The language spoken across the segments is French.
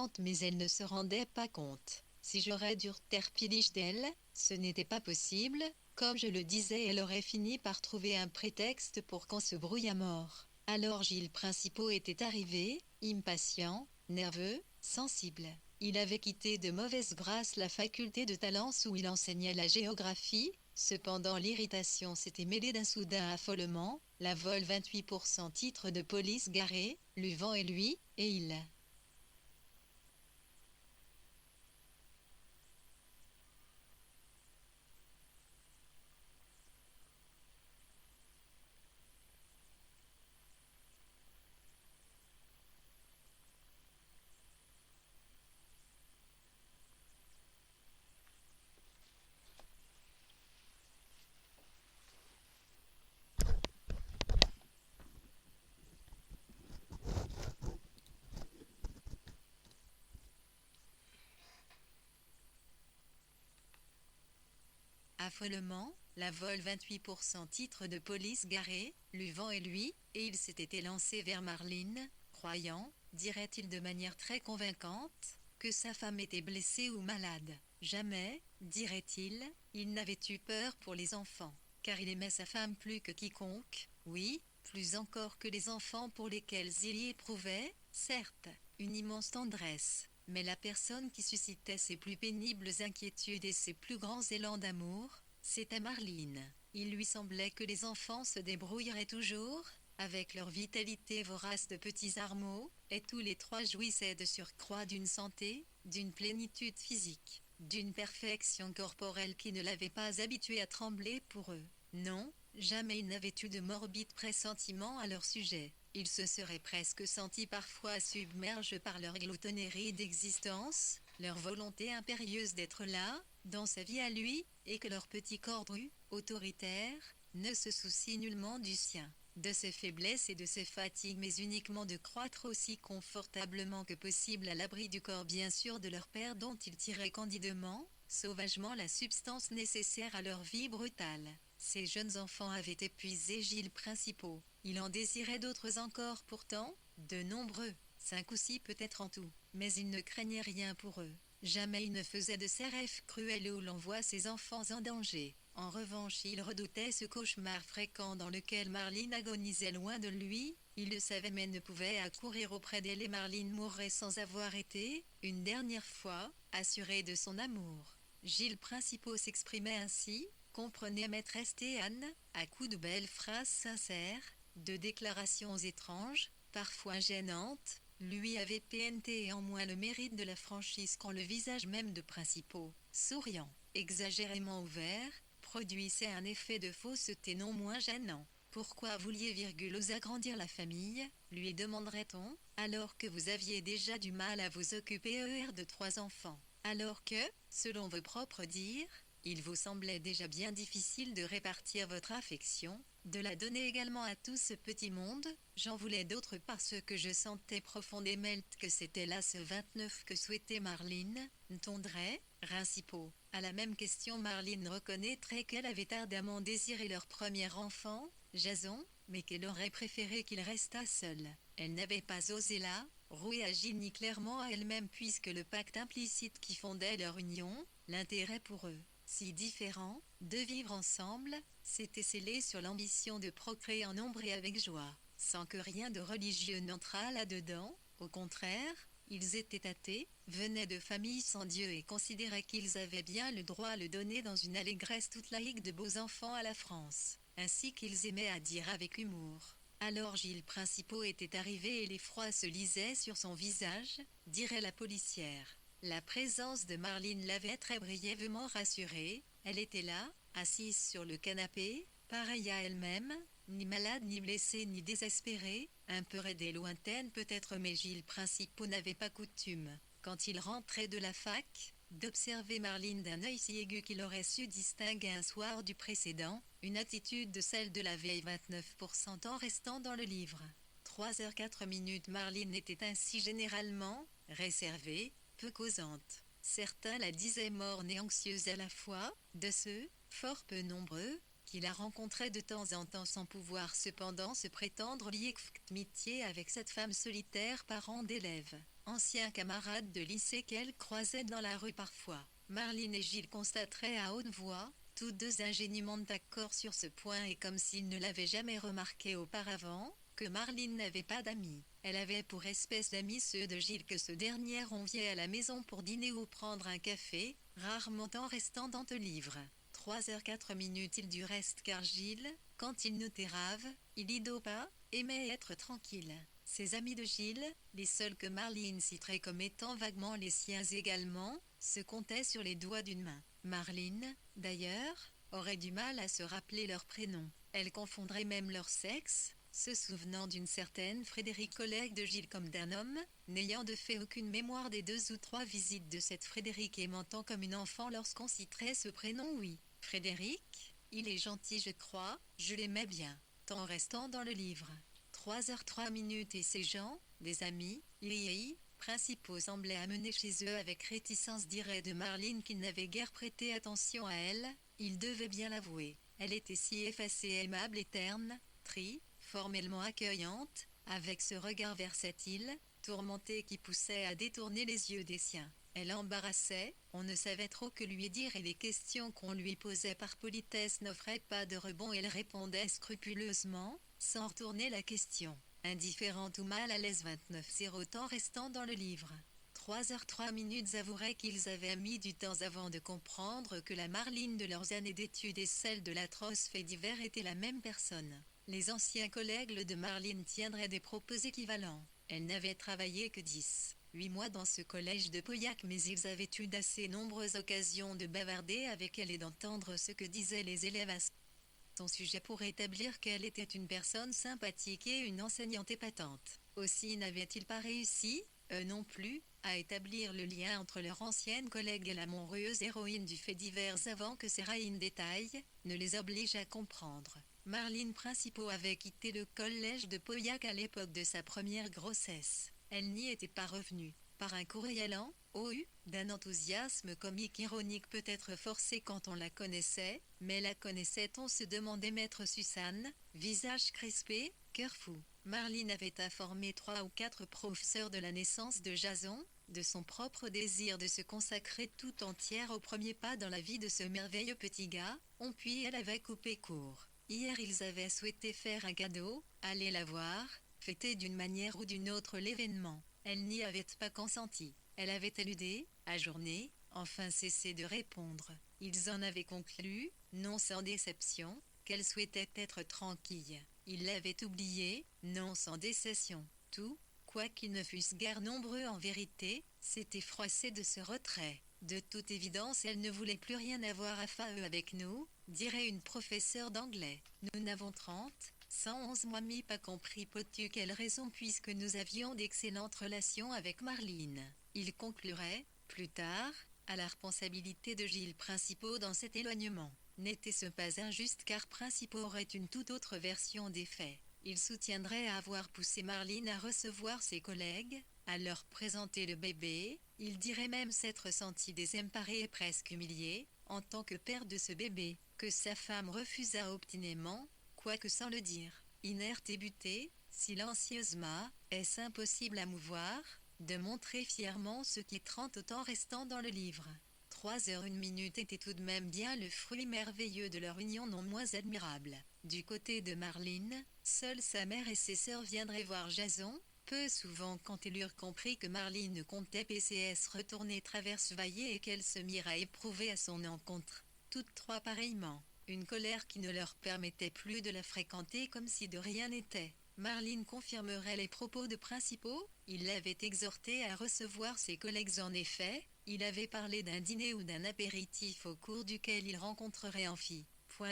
contente mais elle ne se rendait pas compte. Si j'aurais dû taire piliche d'elle, ce n'était pas possible. Comme je le disais, elle aurait fini par trouver un prétexte pour qu'on se brouille à mort. Alors Gilles Principaux était arrivé, impatient, nerveux, sensible. Il avait quitté de mauvaise grâce la faculté de Talence où il enseignait la géographie. Cependant l'irritation s'était mêlée d'un soudain affolement. La vol 28% titre de police garé, Luvant et lui, et il. Affolement, la vol 28% titre de police garé, Luvant et lui, et il s'était élancé vers Marline, croyant, dirait-il de manière très convaincante, que sa femme était blessée ou malade. Jamais, dirait-il, il n'avait eu peur pour les enfants, car il aimait sa femme plus que quiconque, oui, plus encore que les enfants pour lesquels il y éprouvait, certes, une immense tendresse. Mais la personne qui suscitait ses plus pénibles inquiétudes et ses plus grands élans d'amour, c'était Marline. Il lui semblait que les enfants se débrouilleraient toujours, avec leur vitalité vorace de petits armeaux, et tous les trois jouissaient de surcroît d'une santé, d'une plénitude physique, d'une perfection corporelle qui ne l'avait pas habitué à trembler pour eux. Non, jamais il n'avait eu de morbide pressentiment à leur sujet. Il se serait presque senti parfois submergé par leur gloutonnerie d'existence, leur volonté impérieuse d'être là, dans sa vie à lui, et que leur petit corps dru, autoritaire, ne se soucie nullement du sien, de ses faiblesses et de ses fatigues, mais uniquement de croître aussi confortablement que possible à l'abri du corps bien sûr de leur père dont ils tiraient candidement, sauvagement la substance nécessaire à leur vie brutale. Ces jeunes enfants avaient épuisé Gilles Principaux. Il en désirait d'autres encore pourtant, de nombreux, 5 ou 6 peut-être en tout, mais il ne craignait rien pour eux. Jamais il ne faisait de ces rêves cruels où l'on voit ses enfants en danger. En revanche, il redoutait ce cauchemar fréquent dans lequel Marline agonisait loin de lui. Il le savait mais ne pouvait accourir auprès d'elle et Marline mourrait sans avoir été, une dernière fois, assurée de son amour. Gilles Principaux s'exprimait ainsi, comprenez maîtresse Théane, à coups de belles phrases sincères, de déclarations étranges, parfois gênantes, lui avait PNT en moins le mérite de la franchise quand le visage même de Principaux, souriant, exagérément ouvert, produisait un effet de fausseté non moins gênant. Pourquoi vouliez vous agrandir la famille, lui demanderait-on, alors que vous aviez déjà du mal à vous occuper de 3 enfants, alors que, selon vos propres dires, il vous semblait déjà bien difficile de répartir votre affection, de la donner également à tout ce petit monde. J'en voulais d'autres parce que je sentais profondément que c'était là ce 29 que souhaitait Marline, tondrait, Principaux. À la même question Marline reconnaîtrait qu'elle avait ardemment désiré leur premier enfant, Jason, mais qu'elle aurait préféré qu'il restât seul. Elle n'avait pas osé là, rouer à Gilles ni clairement à elle-même puisque le pacte implicite qui fondait leur union, l'intérêt pour eux, si différents, de vivre ensemble, s'était scellé sur l'ambition de procréer en nombre et avec joie, sans que rien de religieux n'entrât là-dedans. Au contraire, ils étaient athées, venaient de familles sans Dieu et considéraient qu'ils avaient bien le droit à le donner dans une allégresse toute laïque de beaux enfants à la France, ainsi qu'ils aimaient à dire avec humour. Alors Gilles Principaux était arrivé et l'effroi se lisait sur son visage, dirait la policière. La présence de Marline l'avait très brièvement rassurée. Elle était là, assise sur le canapé, pareille à elle-même, ni malade ni blessée ni désespérée, un peu raide et lointaine peut-être, mais Gilles Principaux n'avait pas coutume, quand il rentrait de la fac, d'observer Marline d'un œil si aigu qu'il aurait su distinguer un soir du précédent, une attitude de celle de la veille 29% en restant dans le livre. 3h04 Marline était ainsi généralement, réservée, peu causante. Certains la disaient morne et anxieuse à la fois, de ceux, fort peu nombreux, qui la rencontrait de temps en temps sans pouvoir cependant se prétendre lier d'amitié avec cette femme solitaire parent d'élève. anciens camarades de lycée qu'elle croisait dans la rue parfois. Marlene et Gilles constateraient à haute voix, tous deux ingénument d'accord sur ce point et comme s'ils ne l'avaient jamais remarqué auparavant, que Marlene n'avait pas d'amis. Elle avait pour espèce d'amis ceux de Gilles que ce dernier enviait à la maison pour dîner ou prendre un café, rarement en restant dans le livre. 3h04 il du reste car Gilles, quand il notait rave, il ido pas, aimait être tranquille. Ses amis de Gilles, les seuls que Marlene citerait comme étant vaguement les siens également, se comptaient sur les doigts d'une main. Marlene, d'ailleurs, aurait du mal à se rappeler leur prénom. Elle confondrait même leur sexe, se souvenant d'une certaine Frédéric, collègue de Gilles comme d'un homme, n'ayant de fait aucune mémoire des 2 ou 3 visites de cette Frédéric et mentant comme une enfant lorsqu'on citerait ce prénom. Oui, Frédéric, il est gentil je crois, je l'aimais bien, tant restant dans le livre. 3h03 et ces gens, des amis, principaux semblaient amener chez eux avec réticence dirait de Marlene qu'ils n'avaient guère prêté attention à elle, ils devaient bien l'avouer. Elle était si effacée aimable et terne, formellement accueillante, avec ce regard versatile, tourmenté qui poussait à détourner les yeux des siens. Elle embarrassait, on ne savait trop que lui dire et les questions qu'on lui posait par politesse n'offraient pas de rebond. Elle répondait scrupuleusement, sans retourner la question. Indifférente ou mal à l'aise 29-0 temps restant dans le livre. 3h03 avoueraient qu'ils avaient mis du temps avant de comprendre que la Marlene de leurs années d'études et celle de l'atroce fait divers étaient la même personne. Les anciens collègues de Marlene tiendraient des propos équivalents. Elle n'avait travaillé que 8 mois dans ce collège de Pauillac mais ils avaient eu d'assez nombreuses occasions de bavarder avec elle et d'entendre ce que disaient les élèves à son sujet pour établir qu'elle était une personne sympathique et une enseignante épatante. Aussi n'avait-il pas réussi, eux non plus, à établir le lien entre leur ancienne collègue et la monstrueuse héroïne du fait divers avant que ces raïnes détails ne les oblige à comprendre. Marlene Principaux avait quitté le collège de Pauillac à l'époque de sa première grossesse. Elle n'y était pas revenue. Par un courriel d'un enthousiasme comique ironique peut-être forcé quand on la connaissait, mais la connaissait-on se demandait maître Suzanne, visage crispé, cœur fou. Marlene avait informé 3 ou 4 professeurs de la naissance de Jason, de son propre désir de se consacrer tout entière au premier pas dans la vie de ce merveilleux petit gars, puis elle avait coupé court. Hier ils avaient souhaité faire un cadeau, aller la voir, fêter d'une manière ou d'une autre l'événement. Elle n'y avait pas consenti. Elle avait éludé, ajourné, enfin cessé de répondre. Ils en avaient conclu, non sans déception, qu'elle souhaitait être tranquille. Ils l'avaient oublié, non sans décession. Tout, quoiqu'ils ne fussent guère nombreux en vérité, s'était froissé de ce retrait. De toute évidence elle ne voulait plus rien avoir à faire avec nous, dirait une professeure d'anglais. Nous n'avons 111 mois pas compris peux-tu quelle raison puisque nous avions d'excellentes relations avec Marlene. Il conclurait, plus tard, à la responsabilité de Gilles Principaux dans cet éloignement. N'était-ce pas injuste car Principaux aurait une toute autre version des faits. Il soutiendrait avoir poussé Marlene à recevoir ses collègues, à leur présenter le bébé, il dirait même s'être senti désemparé et presque humilié, en tant que père de ce bébé, que sa femme refusa obstinément, quoique sans le dire. Inerte et butée, silencieusement, est-ce impossible à mouvoir, de montrer fièrement ce qui est 30 autant restant dans le livre. 3h01 était tout de même bien le fruit merveilleux de leur union non moins admirable. Du côté de Marlene, seule sa mère et ses sœurs viendraient voir Jason, peu souvent quand ils eurent compris que Marlene ne comptait PCS retourner traverse Vaillé et qu'elle se mirent à éprouver à son encontre, toutes trois pareillement, une colère qui ne leur permettait plus de la fréquenter comme si de rien n'était. Marlene confirmerait les propos de Principaux, il l'avait exhorté à recevoir ses collègues en effet, il avait parlé d'un dîner ou d'un apéritif au cours duquel il rencontrerait en fille.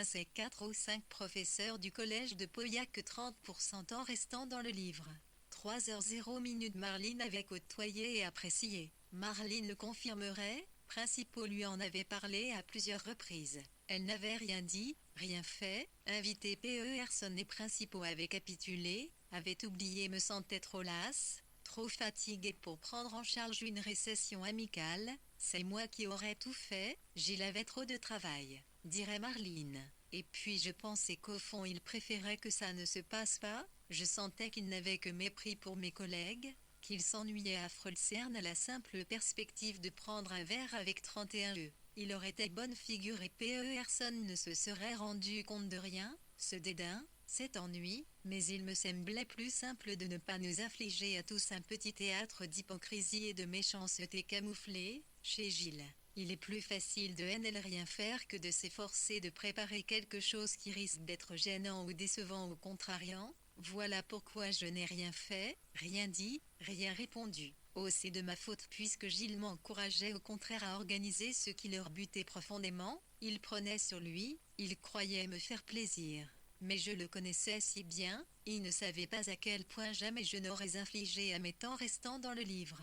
Ces 4 ou 5 professeurs du collège de Pauillac que 30% en restant dans le livre. 3h01 Marlene avait côtoyé et apprécié. Marlene le confirmerait, Principaux lui en avait parlé à plusieurs reprises. Elle n'avait rien dit, rien fait, invité Personne et Principaux avait capitulé, avait oublié me sentait trop lasse, trop fatiguée pour prendre en charge une récession amicale, c'est moi qui aurais tout fait, Gilles avait trop de travail, dirait Marlene. Et puis je pensais qu'au fond il préférait que ça ne se passe pas, je sentais qu'il n'avait que mépris pour mes collègues, qu'il s'ennuyait à Freulcern à la simple perspective de prendre un verre avec 31 jeux. Il aurait été bonne figure et personne ne se serait rendu compte de rien, ce dédain, cet ennui, mais il me semblait plus simple de ne pas nous infliger à tous un petit théâtre d'hypocrisie et de méchanceté camouflée, chez Gilles. Il est plus facile de hainer le rien faire que de s'efforcer de préparer quelque chose qui risque d'être gênant ou décevant ou contrariant. Voilà pourquoi je n'ai rien fait, rien dit, rien répondu. Oh, c'est de ma faute puisque Gilles m'encourageait au contraire à organiser ce qui leur butait profondément. Il prenait sur lui, il croyait me faire plaisir. Mais je le connaissais si bien, il ne savait pas à quel point jamais je n'aurais infligé à mes temps restants dans le livre.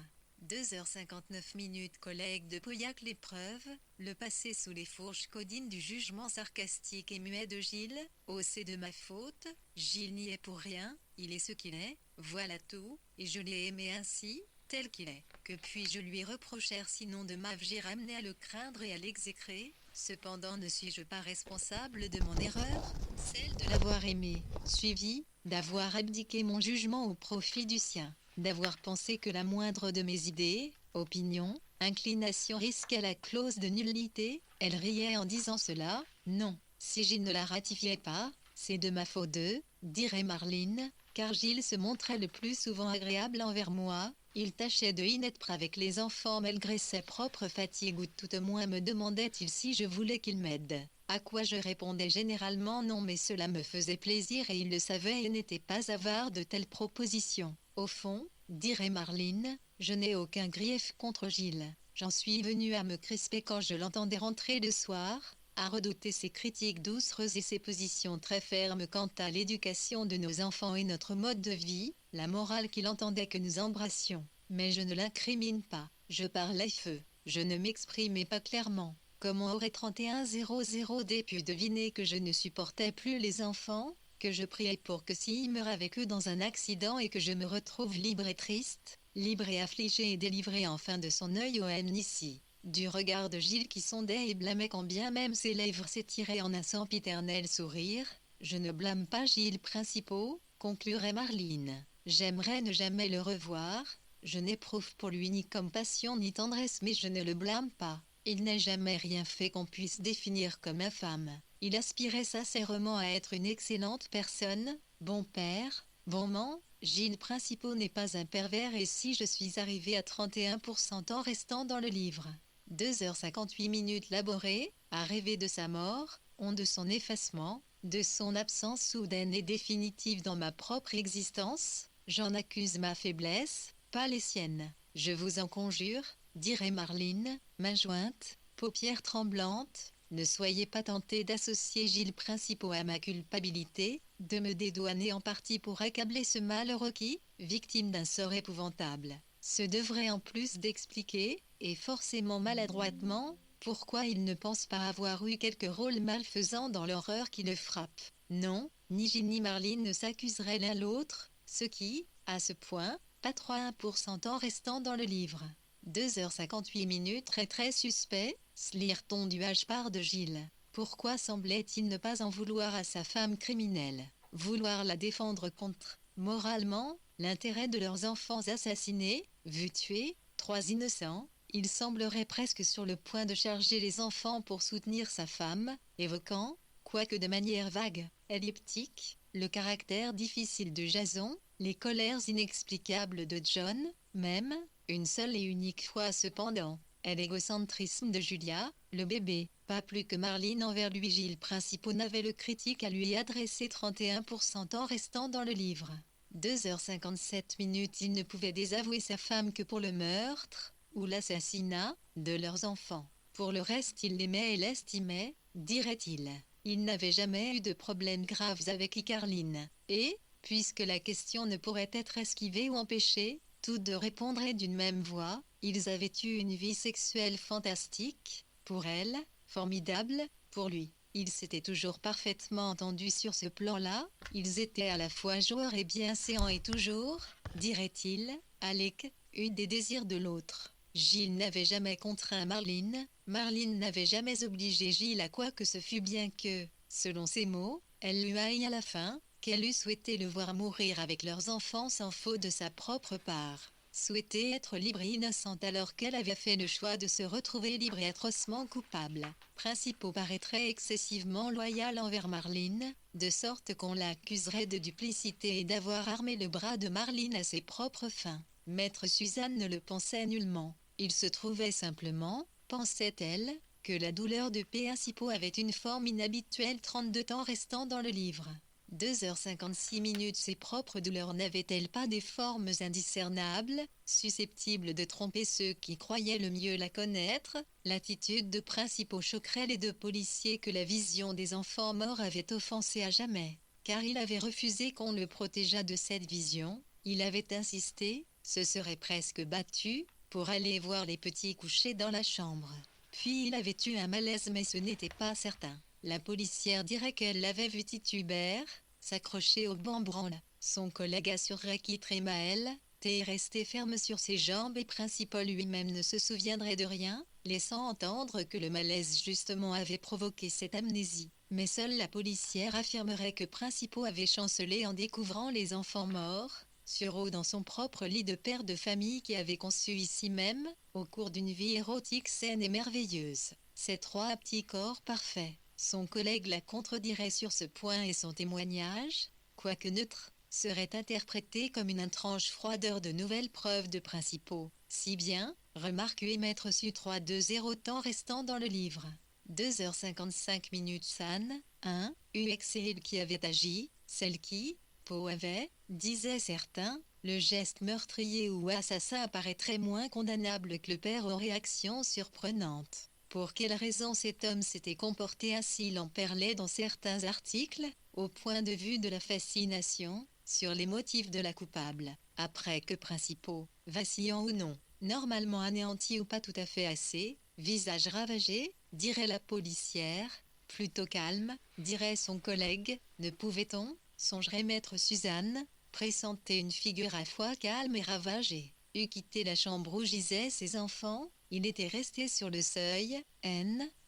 2h59 collègue de Pauillac l'épreuve, le passé sous les fourches codines du jugement sarcastique et muet de Gilles. Oh, c'est de ma faute, Gilles n'y est pour rien, il est ce qu'il est, voilà tout, et je l'ai aimé ainsi, tel qu'il est. Que puis-je lui reprocher sinon de m'avoir amené à le craindre et à l'exécrer? Cependant ne suis-je pas responsable de mon erreur, celle de l'avoir aimé, suivi, d'avoir abdiqué mon jugement au profit du sien, d'avoir pensé que la moindre de mes idées, opinions, inclinations risquait la clause de nullité? Elle riait en disant cela. Non, si Gilles ne la ratifiait pas, c'est de ma faute, dirait Marline, car Gilles se montrait le plus souvent agréable envers moi. Il tâchait de y être avec les enfants malgré ses propres fatigues ou tout au moins me demandait-il si je voulais qu'il m'aide. À quoi je répondais généralement non, mais cela me faisait plaisir et il le savait et n'était pas avare de telles propositions. Au fond, dirait Marline, je n'ai aucun grief contre Gilles. J'en suis venue à me crisper quand je l'entendais rentrer le soir, à redouter ses critiques doucereuses et ses positions très fermes quant à l'éducation de nos enfants et notre mode de vie, la morale qu'il entendait que nous embrassions. Mais je ne l'incrimine pas, je parlais feu, je ne m'exprimais pas clairement. Comment aurait 3100D pu deviner que je ne supportais plus les enfants, que je priais pour que s'ils meurent avec eux dans un accident et que je me retrouve libre et triste, libre et affligé et délivré enfin de son œil ici, du regard de Gilles qui sondait et blâmait quand bien même ses lèvres s'étiraient en un sempiternel sourire. Je ne blâme pas Gilles Principaux, conclurait Marline. J'aimerais ne jamais le revoir, je n'éprouve pour lui ni compassion ni tendresse mais je ne le blâme pas. Il n'a jamais rien fait qu'on puisse définir comme infâme. Il aspirait sincèrement à être une excellente personne, bon père, bon amant. Gilles Principaux n'est pas un pervers et si je suis arrivé à 31% en restant dans le livre. 2h58 laboré, à rêver de sa mort, on de son effacement, de son absence soudaine et définitive dans ma propre existence, j'en accuse ma faiblesse, pas les siennes. Je vous en conjure, dirait Marline, main jointe, paupières tremblantes, ne soyez pas tentés d'associer Gilles Principaux à ma culpabilité, de me dédouaner en partie pour accabler ce malheureux qui, victime d'un sort épouvantable, se devrait en plus d'expliquer, et forcément maladroitement, pourquoi il ne pense pas avoir eu quelque rôle malfaisant dans l'horreur qui le frappe. Non, ni Gilles ni Marline ne s'accuseraient l'un l'autre, ce qui, à ce point, pas 31% en restant dans le livre. 2h58 très suspect, slire-t-on du H-part de Gilles. Pourquoi semblait-il ne pas en vouloir à sa femme criminelle? Vouloir la défendre contre, moralement, l'intérêt de leurs enfants assassinés, vus tuer, 3 innocents. Il semblerait presque sur le point de charger les enfants pour soutenir sa femme, évoquant, quoique de manière vague, elliptique, le caractère difficile de Jason, les colères inexplicables de John, même, une seule et unique fois cependant, et l'égocentrisme de Julia, le bébé, pas plus que Marline envers lui. Gilles Principaux n'avait le critique à lui adresser 31% en restant dans le livre. 2h57 il ne pouvait désavouer sa femme que pour le meurtre, ou l'assassinat, de leurs enfants. Pour le reste il l'aimait et l'estimait, dirait-il. Il n'avait jamais eu de problèmes graves avec Icarline, et, puisque la question ne pourrait être esquivée ou empêchée, toutes deux répondraient d'une même voix, ils avaient eu une vie sexuelle fantastique, pour elle, formidable, pour lui. Ils s'étaient toujours parfaitement entendus sur ce plan-là, ils étaient à la fois joueurs et bienséants et toujours, dirait-il, Alec, eu des désirs de l'autre. Gilles n'avait jamais contraint Marline, Marline n'avait jamais obligé Gilles à quoi que ce fût bien que, selon ses mots, elle lui haït à la fin, qu'elle eût souhaité le voir mourir avec leurs enfants sans faute de sa propre part. souhaitait être libre et innocente alors qu'elle avait fait le choix de se retrouver libre et atrocement coupable. Principaux paraîtrait excessivement loyal envers Marlene, de sorte qu'on l'accuserait de duplicité et d'avoir armé le bras de Marlene à ses propres fins. Maître Suzanne ne le pensait nullement. Il se trouvait simplement, pensait-elle, que la douleur de Principaux avait une forme inhabituelle 32 temps restant dans le livre. 2h56, ses propres douleurs n'avaient-elles pas des formes indiscernables, susceptibles de tromper ceux qui croyaient le mieux la connaître? L'attitude de Principaux choquerait les deux policiers que la vision des enfants morts avait offensés à jamais, car il avait refusé qu'on le protégeât de cette vision, il avait insisté, se serait presque battu, pour aller voir les petits couchés dans la chambre. Puis il avait eu un malaise mais ce n'était pas certain. La policière dirait qu'elle l'avait vu titubère, s'accrocher au banc branle. Son collègue assurerait qu'il trémaille, et resté ferme sur ses jambes et Principaux lui-même ne se souviendrait de rien, laissant entendre que le malaise justement avait provoqué cette amnésie. Mais seule la policière affirmerait que Principaux avait chancelé en découvrant les enfants morts, sur eau dans son propre lit de père de famille qui avait conçu ici même, au cours d'une vie érotique saine et merveilleuse, ces trois petits corps parfaits. Son collègue la contredirait sur ce point et son témoignage, quoique neutre, serait interprété comme une étrange froideur de nouvelles preuves de Principaux. Si bien, remarque maître su 3-2-0 temps restant dans le livre. 2h55 San, 1, UXL qui avait agi, celle qui, Poe avait, disaient certains, le geste meurtrier ou assassin apparaîtrait moins condamnable que le père aux réactions surprenantes. Pour quelle raison cet homme s'était comporté ainsi l'en perlait dans certains articles, au point de vue de la fascination, sur les motifs de la coupable, après que Principaux, vacillant ou non, normalement anéanti ou pas tout à fait assez, visage ravagé, dirait la policière, plutôt calme, dirait son collègue, ne pouvait-on, songerait maître Suzanne, pressentait une figure à la fois calme et ravagée, eût quitté la chambre où gisaient ses enfants, il était resté sur le seuil,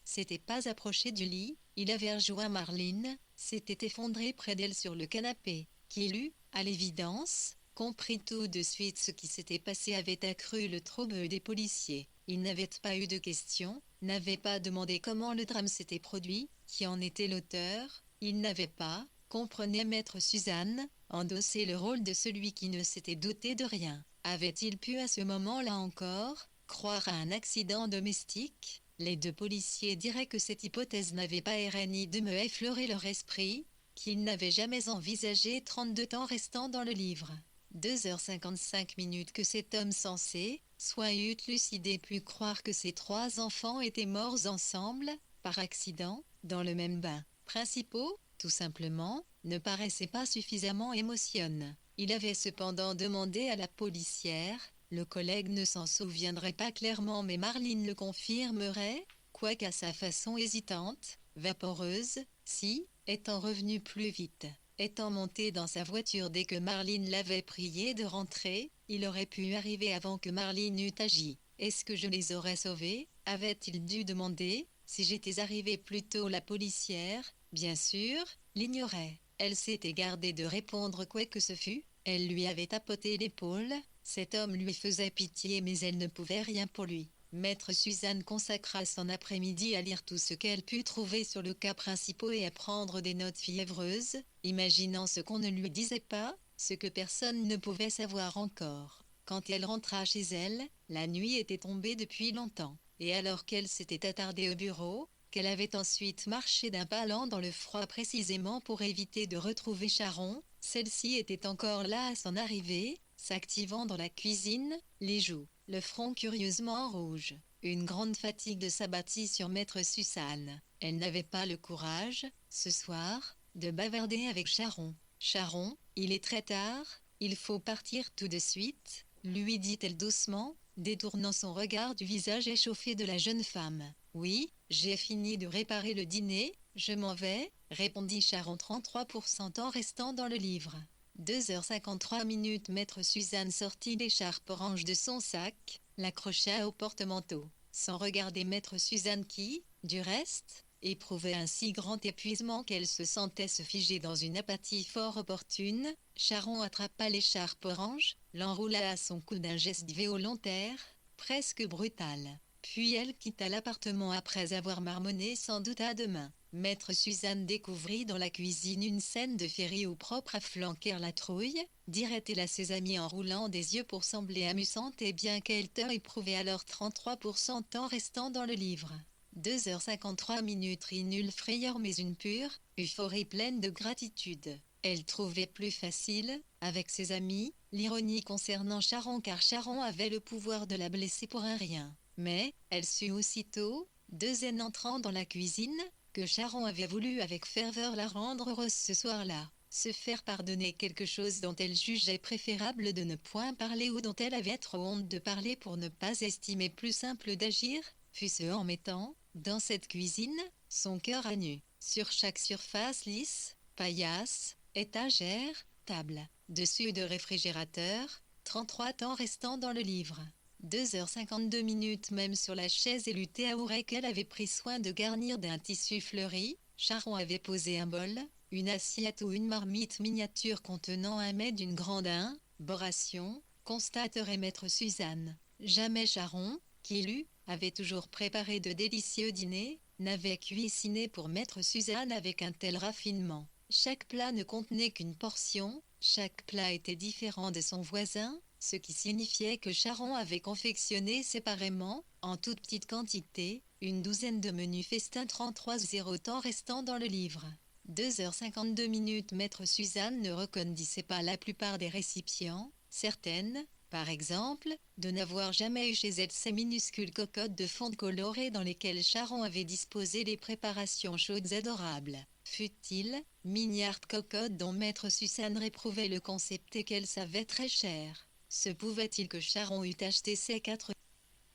s'était pas approché du lit, il avait rejoint Marlene, s'était effondré près d'elle sur le canapé, qu'il eût, à l'évidence, compris tout de suite ce qui s'était passé avait accru le trouble des policiers. Il n'avait pas eu de questions, n'avait pas demandé comment le drame s'était produit, qui en était l'auteur, il n'avait pas, comprenait maître Suzanne, endossé le rôle de celui qui ne s'était douté de rien. Avait-il pu à ce moment-là encore croire à un accident domestique? Les deux policiers diraient que cette hypothèse n'avait pas ni de me effleurer leur esprit, qu'ils n'avaient jamais envisagé 32 temps restant dans le livre. 2h55 que cet homme censé, soit eût lucidé pu croire que ses trois enfants étaient morts ensemble, par accident, dans le même bain. Principaux, tout simplement, ne paraissait pas suffisamment émotionné. Il avait cependant demandé à la policière, le collègue ne s'en souviendrait pas clairement mais Marlene le confirmerait, quoiqu'à sa façon hésitante, vaporeuse, si, étant revenu plus vite. Étant monté dans sa voiture dès que Marlene l'avait prié de rentrer, il aurait pu arriver avant que Marlene eût agi. Est-ce que je les aurais sauvés? Avait-il dû demander? Si j'étais arrivé plus tôt, la policière, bien sûr, l'ignorait. Elle s'était gardée de répondre quoi que ce fût. Elle lui avait tapoté l'épaule. Cet homme lui faisait pitié mais elle ne pouvait rien pour lui. Maître Suzanne consacra son après-midi à lire tout ce qu'elle put trouver sur le cas Principaux et à prendre des notes fiévreuses, imaginant ce qu'on ne lui disait pas, ce que personne ne pouvait savoir encore. Quand elle rentra chez elle, la nuit était tombée depuis longtemps, et alors qu'elle s'était attardée au bureau, qu'elle avait ensuite marché d'un pas lent dans le froid précisément pour éviter de retrouver Charon, celle-ci était encore là à son arrivée, s'activant dans la cuisine, les joues, le front curieusement rouge. Une grande fatigue s'abattit sur maître Suzanne. Elle n'avait pas le courage, ce soir, de bavarder avec Charon. « Charon, il est très tard, il faut partir tout de suite, » lui dit-elle doucement, détournant son regard du visage échauffé de la jeune femme. « Oui, j'ai fini de réparer le dîner, je m'en vais, » répondit Charon 33% en restant dans le livre. 2h53 maître Suzanne sortit l'écharpe orange de son sac, l'accrocha au porte-manteau, sans regarder maître Suzanne qui, du reste, Éprouvait un si grand épuisement qu'elle se sentait se figer dans une apathie fort opportune. Charon attrapa l'écharpe orange, l'enroula à son cou d'un geste volontaire, presque brutal. Puis elle quitta l'appartement après avoir marmonné sans doute à deux mains. Maître Suzanne découvrit dans la cuisine une scène de féerie où propre à flanquer la trouille, dirait-il à ses amis en roulant des yeux pour sembler amusante et bien qu'elle éprouvait alors 33% temps restant dans le livre. 2h53 rit nulle frayeur mais une pure euphorie pleine de gratitude. Elle trouvait plus facile, avec ses amis, l'ironie concernant Charon car Charon avait le pouvoir de la blesser pour un rien. Mais, elle sut aussitôt, Zen entrant dans la cuisine, que Charon avait voulu avec ferveur la rendre heureuse ce soir-là. Se faire pardonner quelque chose dont elle jugeait préférable de ne point parler ou dont elle avait trop honte de parler pour ne pas estimer plus simple d'agir, fût-ce en mettant, dans cette cuisine, son cœur à nu. Sur chaque surface lisse, paillasse, étagère, table, dessus de réfrigérateur, 33 temps restant dans le livre. 2h52 même sur la chaise et l'utéauré qu'elle avait pris soin de garnir d'un tissu fleuri, Charon avait posé un bol, une assiette ou une marmite miniature contenant un mets d'une grande imboration, constaterait maître Suzanne. Jamais Charon, qui avait toujours préparé de délicieux dîners, n'avait cuisiné pour maître Suzanne avec un tel raffinement. Chaque plat ne contenait qu'une portion, chaque plat était différent de son voisin, ce qui signifiait que Charon avait confectionné séparément, en toute petite quantité, une douzaine de menus festins 33 temps restant dans le livre. 2h52 maître Suzanne ne reconnaissait pas la plupart des récipients, certaines, par exemple, de n'avoir jamais eu chez elle ces minuscules cocottes de fonte colorées dans lesquelles Charon avait disposé les préparations chaudes adorables. Fut-il, mignarde cocotte dont maître Suzanne réprouvait le concept et qu'elle savait très cher. Se pouvait-il que Charon eût acheté ces 4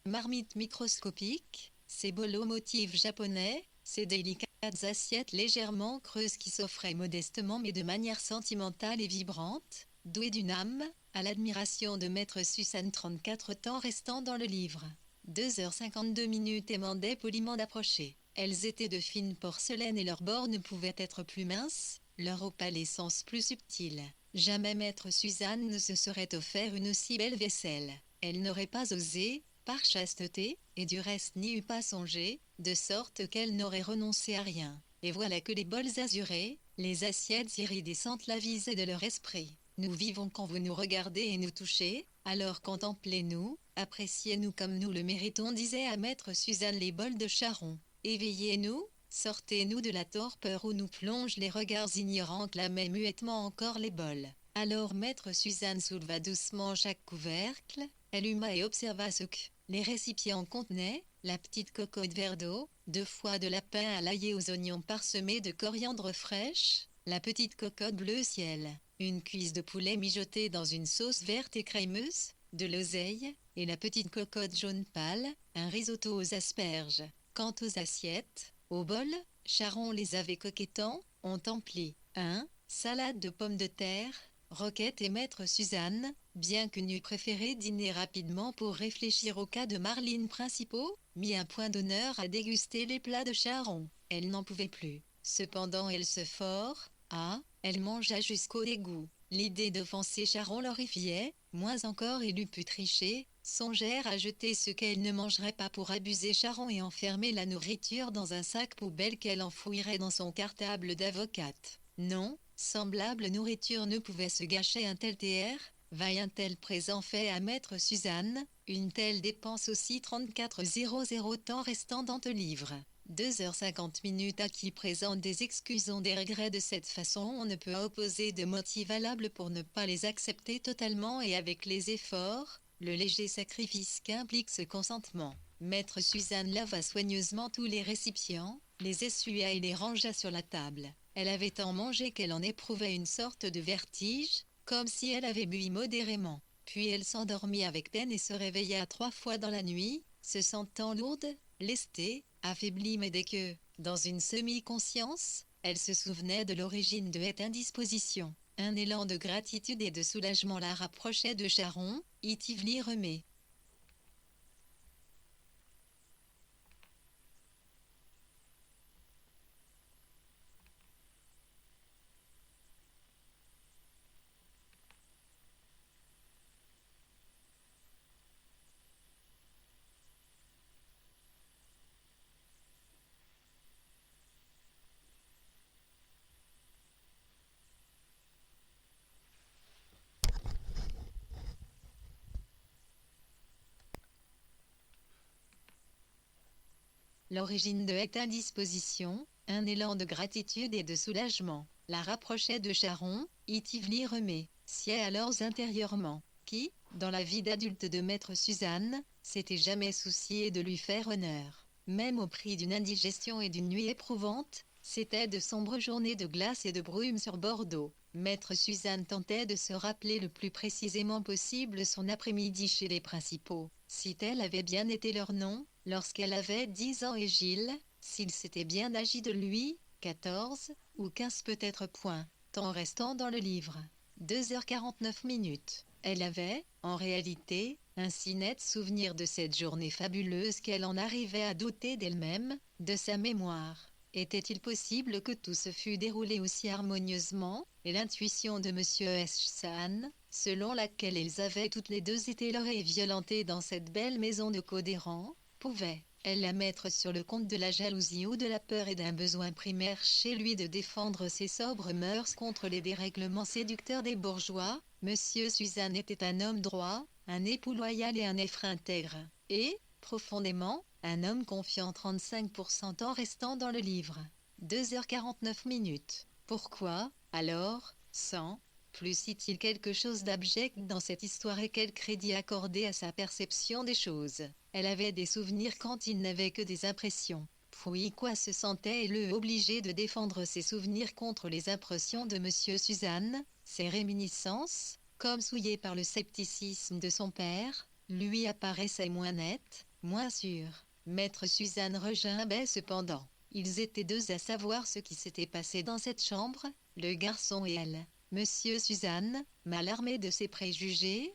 marmites microscopiques, ces bolos motifs japonais, ces délicates assiettes légèrement creuses qui s'offraient modestement mais de manière sentimentale et vibrante, douées d'une âme, à l'admiration de maître Suzanne 34 temps restant dans le livre. 2h52 émandaient poliment d'approcher. Elles étaient de fine porcelaine et leurs bords ne pouvaient être plus minces, leur opalescence plus subtile. Jamais maître Suzanne ne se serait offert une aussi belle vaisselle. Elle n'aurait pas osé, par chasteté, et du reste n'y eût pas songé, de sorte qu'elle n'aurait renoncé à rien. Et voilà que les bols azurés, les assiettes iridescentes l'avisaient de leur esprit. Nous vivons quand vous nous regardez et nous touchez, alors contemplez-nous, appréciez-nous comme nous le méritons, disait à maître Suzanne les bols de Charon. Éveillez-nous, sortez-nous de la torpeur où nous plongent les regards ignorants, clamaient muettement encore les bols. Alors maître Suzanne souleva doucement chaque couvercle, alluma et observa ce que les récipients contenaient, la petite cocotte verre d'eau, 2 fois de lapin à l'ail aux oignons parsemés de coriandre fraîche, la petite cocotte bleu ciel, une cuisse de poulet mijotée dans une sauce verte et crémeuse, de l'oseille, et la petite cocotte jaune pâle, un risotto aux asperges. Quant aux assiettes, aux bols, Charon les avait coquettant, ont empli. 1. Salade de pommes de terre, roquette et maître Suzanne, bien que n'eût préféré dîner rapidement pour réfléchir aux cas de Marline principaux, mit un point d'honneur à déguster les plats de Charon. Elle n'en pouvait plus. Cependant elle se elle mangea jusqu'au dégoût. L'idée d'offenser Charon l'horrifiait, moins encore il eût pu tricher, songèrent à jeter ce qu'elle ne mangerait pas pour abuser Charon et enfermer la nourriture dans un sac poubelle qu'elle enfouirait dans son cartable d'avocate. Non, semblable nourriture ne pouvait se gâcher un tel TR, vaille un tel présent fait à maître Suzanne, une telle dépense aussi 34 temps restant dans le livre. 2h50 à qui présente des excuses ou des regrets de cette façon, on ne peut opposer de motifs valables pour ne pas les accepter totalement et avec les efforts, le léger sacrifice qu'implique ce consentement. Maître Suzanne lava soigneusement tous les récipients, les essuya et les rangea sur la table. Elle avait tant mangé qu'elle en éprouvait une sorte de vertige, comme si elle avait bu modérément. Puis elle s'endormit avec peine et se réveilla 3 fois dans la nuit, se sentant lourde, lestée, affaiblie mais dès que, dans une semi-conscience, elle se souvenait de l'origine de cette indisposition. Un élan de gratitude et de soulagement la rapprochait de Charon, Itivli remet. L'origine de cette indisposition, un élan de gratitude et de soulagement, la rapprochait de Charon, Ively remet, sied alors intérieurement, qui, dans la vie d'adulte de maître Suzanne, s'était jamais soucié de lui faire honneur. Même au prix d'une indigestion et d'une nuit éprouvante, c'était de sombres journées de glace et de brume sur Bordeaux. Maître Suzanne tentait de se rappeler le plus précisément possible son après-midi chez les principaux, si tel avait bien été leur nom, lorsqu'elle avait 10 ans et Gilles, s'il s'était bien agi de lui, 14 ou 15 peut-être point, temps restant dans le livre. 2h49. Elle avait, en réalité, un si net souvenir de cette journée fabuleuse qu'elle en arrivait à douter d'elle-même, de sa mémoire. Était-il possible que tout se fût déroulé aussi harmonieusement, et l'intuition de M. Eschan, selon laquelle ils avaient toutes les deux été leurrés et violentés dans cette belle maison de Cauderan, pouvait-elle la mettre sur le compte de la jalousie ou de la peur et d'un besoin primaire chez lui de défendre ses sobres mœurs contre les dérèglements séducteurs des bourgeois? Monsieur Suzanne était un homme droit, un époux loyal et un effre intègre, et, profondément, un homme confiant 35% en restant dans le livre. 2h49. Pourquoi, alors, sans plus cite-t-il quelque chose d'abject dans cette histoire et quel crédit accorder à sa perception des choses? Elle avait des souvenirs quand il n'avait que des impressions. Puis quoi se sentait-elle obligée de défendre ses souvenirs contre les impressions de Monsieur Suzanne? Ses réminiscences, comme souillées par le scepticisme de son père, lui apparaissaient moins nettes, moins sûres. Maître Suzanne regimbait cependant. Ils étaient deux à savoir ce qui s'était passé dans cette chambre, le garçon et elle. Monsieur Suzanne, mal armé de ses préjugés,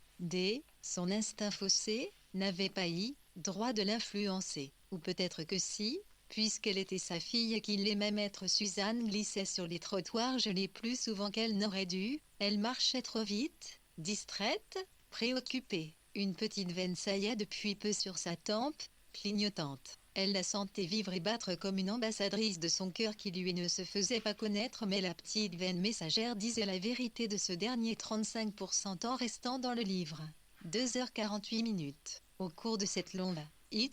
son instinct faussé, n'avait pas eu droit de l'influencer. Ou peut-être que si, puisqu'elle était sa fille et qu'il aimait. Maître Suzanne glissait sur les trottoirs gelés plus souvent qu'elle n'aurait dû. Elle marchait trop vite, distraite, préoccupée. Une petite veine saillait depuis peu sur sa tempe, clignotante. Elle la sentait vivre et battre comme une ambassadrice de son cœur qui lui ne se faisait pas connaître, mais la petite veine messagère disait la vérité de ce dernier 35% en restant dans le livre. 2h48. Au cours de cette longue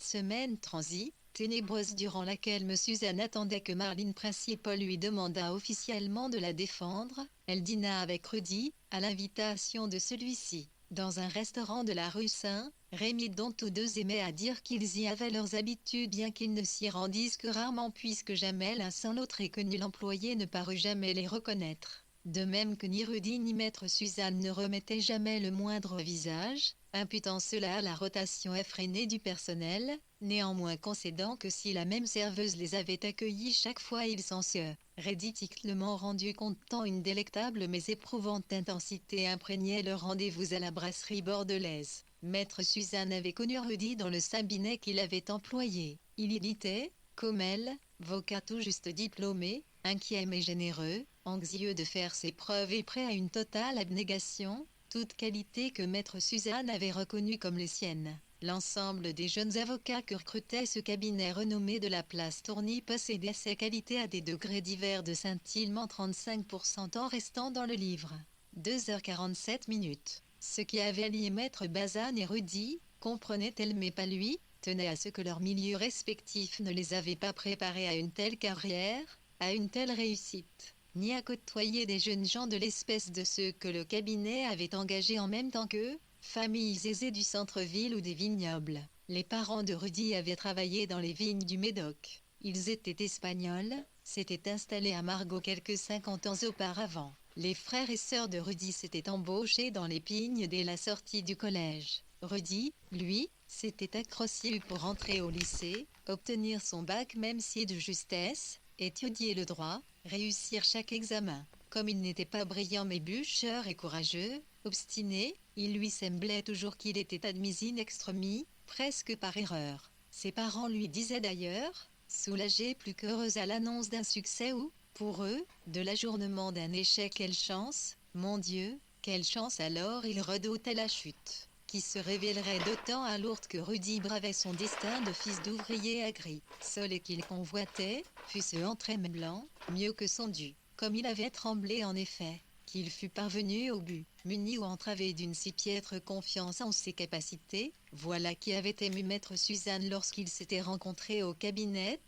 semaine transie, ténébreuse durant laquelle M. Suzanne attendait que Marlene Principal lui demandât officiellement de la défendre, elle dîna avec Rudy, à l'invitation de celui-ci, dans un restaurant de la rue Saint-Rémy dont tous deux aimaient à dire qu'ils y avaient leurs habitudes bien qu'ils ne s'y rendissent que rarement puisque jamais l'un sans l'autre et que nul employé ne parut jamais les reconnaître. De même que ni Rudy ni Maître Suzanne ne remettaient jamais le moindre visage, imputant cela à la rotation effrénée du personnel, néanmoins concédant que si la même serveuse les avait accueillis chaque fois ils s'en seraient ridiculement rendus compte tant une délectable mais éprouvante intensité imprégnait leur rendez-vous à la brasserie bordelaise. Maître Suzanne avait connu Rudy dans le cabinet qu'il avait employé. Il y était, comme elle, avocat tout juste diplômé, inquiet mais généreux, anxieux de faire ses preuves et prêt à une totale abnégation, toute qualité que Maître Suzanne avait reconnue comme les siennes. L'ensemble des jeunes avocats que recrutait ce cabinet renommé de la place Tourny possédait ces qualités à des degrés divers de scintillement 35% en restant dans le livre. 2h47. Ce qui avait lié Maître Bazane et Rudy, comprenait-elle mais pas lui, tenait à ce que leur milieu respectif ne les avait pas préparés à une telle carrière, à une telle réussite, ni à côtoyer des jeunes gens de l'espèce de ceux que le cabinet avait engagés en même temps qu'eux, familles aisées du centre-ville ou des vignobles. Les parents de Rudy avaient travaillé dans les vignes du Médoc. Ils étaient espagnols, s'étaient installés à Margaux quelques 50 ans auparavant. Les frères et sœurs de Rudy s'étaient embauchés dans les pignes dès la sortie du collège. Rudy, lui, s'était accroché pour entrer au lycée, obtenir son bac même si de justesse, étudier le droit, réussir chaque examen. Comme il n'était pas brillant mais bûcheur et courageux, obstiné, il lui semblait toujours qu'il était admis in extremis, presque par erreur. Ses parents lui disaient d'ailleurs, soulagés plus qu'heureux à l'annonce d'un succès ou, pour eux, de l'ajournement d'un échec. Quelle chance, mon Dieu, quelle chance! Alors il redoutait la chute, qui se révélerait d'autant à Lourdes que Rudy bravait son destin de fils d'ouvrier aigri. Seul et qu'il convoitait, fût-ce en tremblant, mieux que son dû. Comme il avait tremblé en effet, qu'il fût parvenu au but, muni ou entravé d'une si piètre confiance en ses capacités, voilà qui avait ému maître Suzanne lorsqu'ils s'étaient rencontrés au cabinet,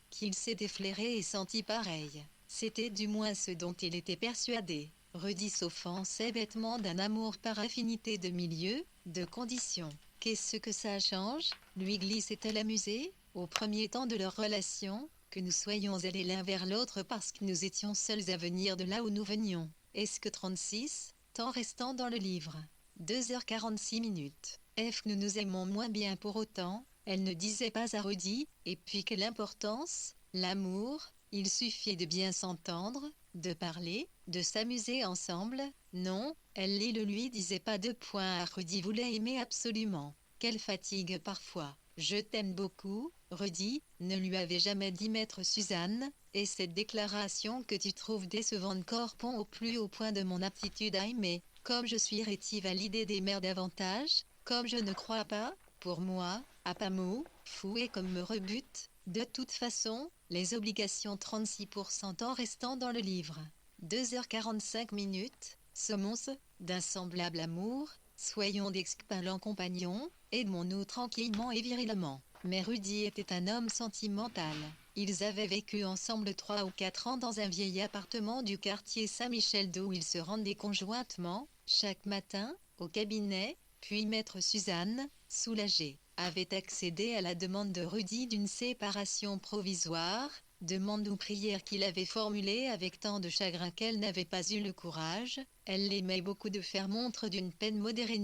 qu'il s'était flairé et senti pareil. C'était du moins ce dont il était persuadé. Rudy s'offensait bêtement d'un amour par affinité de milieu, de conditions. Qu'est-ce que ça change, lui glissait-elle amusée, au premier temps de leur relation, que nous soyons allés l'un vers l'autre parce que nous étions seuls à venir de là où nous venions. Est-ce que 36, temps restant dans le livre. 2h46. F. Nous nous aimons moins bien pour autant, elle ne disait pas à Rudy, et puis quelle importance, l'amour, il suffit de bien s'entendre, de parler, de s'amuser ensemble, non, elle le lui disait pas de point à Rudy voulait aimer absolument. Quelle fatigue parfois. Je t'aime beaucoup, Rudy, ne lui avait jamais dit maître Suzanne, et cette déclaration que tu trouves décevante correspond au plus haut point de mon aptitude à aimer, comme je suis rétive à l'idée d'aimer davantage, comme je ne crois pas, pour moi, à pas mot, fou et comme me rebute, de toute façon, les obligations 36% en restant dans le livre. 2h45, Sommons, d'un semblable amour, soyons d'excellents compagnons, aimons-nous tranquillement et virilement. Mais Rudy était un homme sentimental. Ils avaient vécu ensemble 3 ou 4 ans dans un vieil appartement du quartier Saint-Michel d'où ils se rendaient conjointement, chaque matin, au cabinet, puis maître Suzanne, soulagée, avait accédé à la demande de Rudy d'une séparation provisoire, demande ou prière qu'il avait formulée avec tant de chagrin qu'elle n'avait pas eu le courage, elle l'aimait beaucoup de faire montre d'une peine modérée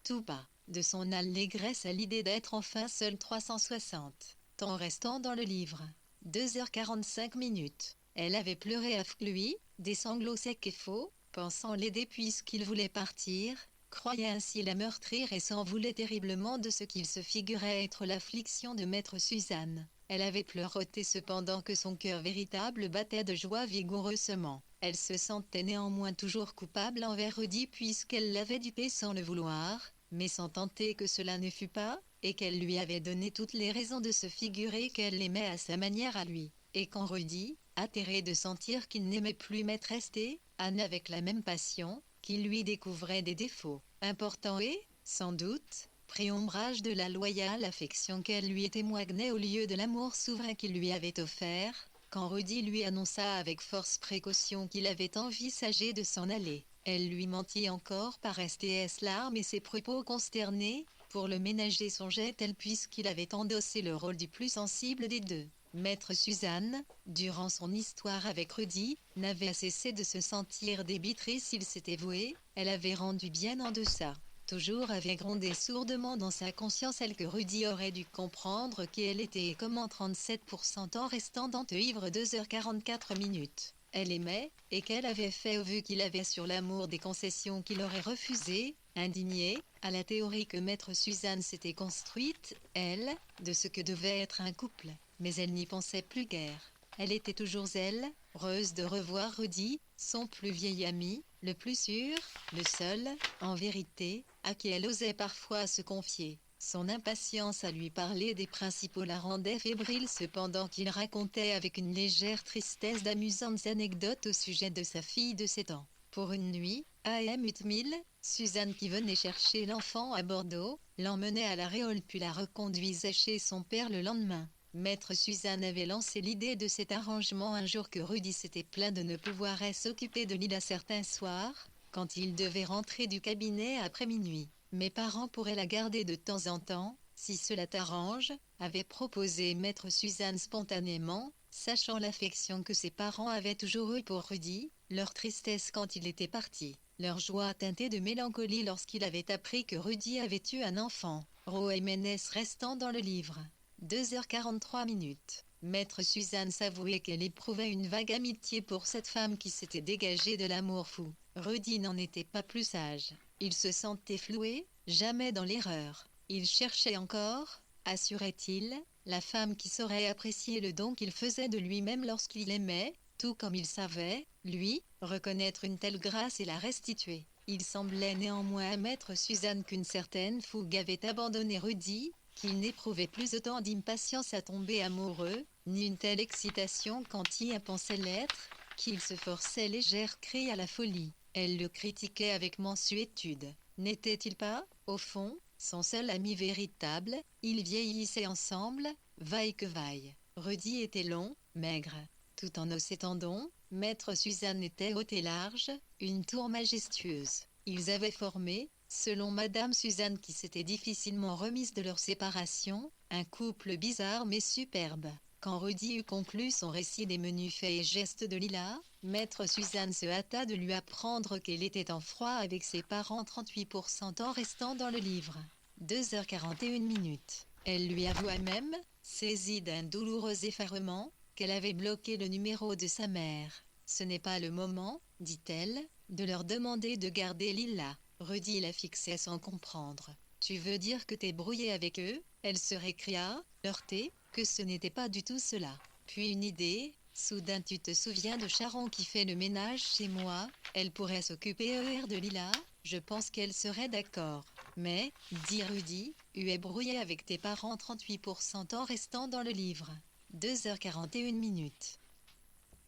tout bas, de son allégresse à l'idée d'être enfin seule 360, temps restant dans le livre. 2h45. Elle avait pleuré à lui, des sanglots secs et faux, pensant l'aider puisqu'il voulait partir, croyait ainsi la meurtrir et s'en voulait terriblement de ce qu'il se figurait être l'affliction de maître Suzanne. Elle avait pleuroté cependant que son cœur véritable battait de joie vigoureusement. Elle se sentait néanmoins toujours coupable envers Rudy puisqu'elle l'avait dupé sans le vouloir, mais sans tenter que cela ne fût pas, et qu'elle lui avait donné toutes les raisons de se figurer qu'elle l'aimait à sa manière à lui. Et quand Rudy, atterré de sentir qu'il n'aimait plus maîtresse Anne avec la même passion, qu'il lui découvrait des défauts importants et, sans doute, prit ombrage de la loyale affection qu'elle lui témoignait au lieu de l'amour souverain qu'il lui avait offert, quand Rudy lui annonça avec force précaution qu'il avait envisagé de s'en aller. Elle lui mentit encore par STS larmes et ses propos consternés, pour le ménager songeait-elle puisqu'il avait endossé le rôle du plus sensible des deux. Maître Suzanne, durant son histoire avec Rudy, n'avait cessé de se sentir débitée s'il s'était voué, elle avait rendu bien en deçà. Toujours avait grondé sourdement dans sa conscience elle que Rudy aurait dû comprendre qui elle était et comment 37% en restant dans te ivre 2h44. Elle aimait, et qu'elle avait fait au vu qu'il avait sur l'amour des concessions qu'il aurait refusées, indignée, à la théorie que maître Suzanne s'était construite, elle, de ce que devait être un couple. Mais elle n'y pensait plus guère. Elle était toujours elle, heureuse de revoir Rudy, son plus vieil ami, le plus sûr, le seul, en vérité, à qui elle osait parfois se confier. Son impatience à lui parler des principaux la rendait fébrile cependant qu'il racontait avec une légère tristesse d'amusantes anecdotes au sujet de sa fille de 7 ans. Pour une nuit, A.M. 8000, Suzanne qui venait chercher l'enfant à Bordeaux, l'emmenait à la Réole puis la reconduisait chez son père le lendemain. Maître Suzanne avait lancé l'idée de cet arrangement un jour que Rudy s'était plaint de ne pouvoir s'occuper de l'île à certains soirs, quand il devait rentrer du cabinet après minuit. Mes parents pourraient la garder de temps en temps, si cela t'arrange, avait proposé maître Suzanne spontanément, sachant l'affection que ses parents avaient toujours eue pour Rudy, leur tristesse quand il était parti, leur joie teintée de mélancolie lorsqu'il avait appris que Rudy avait eu un enfant. Roe Ménès restant dans le livre. 2h43. Maître Suzanne s'avouait qu'elle éprouvait une vague amitié pour cette femme qui s'était dégagée de l'amour fou. Rudy n'en était pas plus sage. Il se sentait floué, jamais dans l'erreur. Il cherchait encore, assurait-il, la femme qui saurait apprécier le don qu'il faisait de lui-même lorsqu'il aimait, tout comme il savait, lui, reconnaître une telle grâce et la restituer. Il semblait néanmoins à maître Suzanne qu'une certaine fougue avait abandonné Rudy, qu'il n'éprouvait plus autant d'impatience à tomber amoureux, ni une telle excitation quand y pensait l'être, qu'il se forçait légère crie à la folie. Elle le critiquait avec mansuétude. N'était-il pas, au fond, son seul ami véritable? Ils vieillissaient ensemble, vaille que vaille. Rudy était long, maigre. Tout en os et tendons, Maître Suzanne était haute et large, une tour majestueuse. Ils avaient formé, selon Madame Suzanne qui s'était difficilement remise de leur séparation, un couple bizarre mais superbe. Quand Rudy eut conclu son récit des menus faits et gestes de Lila, Maître Suzanne se hâta de lui apprendre qu'elle était en froid avec ses parents 38% en restant dans le livre. 2h41. Elle lui avoua même, saisie d'un douloureux effarement, qu'elle avait bloqué le numéro de sa mère. Ce n'est pas le moment, dit-elle, de leur demander de garder Lila. Rudy la fixait sans comprendre. Tu veux dire que t'es brouillé avec eux? Elle se récria, heurtée, que ce n'était pas du tout cela. Puis une idée, soudain tu te souviens de Sharon qui fait le ménage chez moi? Elle pourrait s'occuper de Lila, je pense qu'elle serait d'accord. Mais, dit Rudy, tu es brouillé avec tes parents 38% en restant dans le livre. 2h41.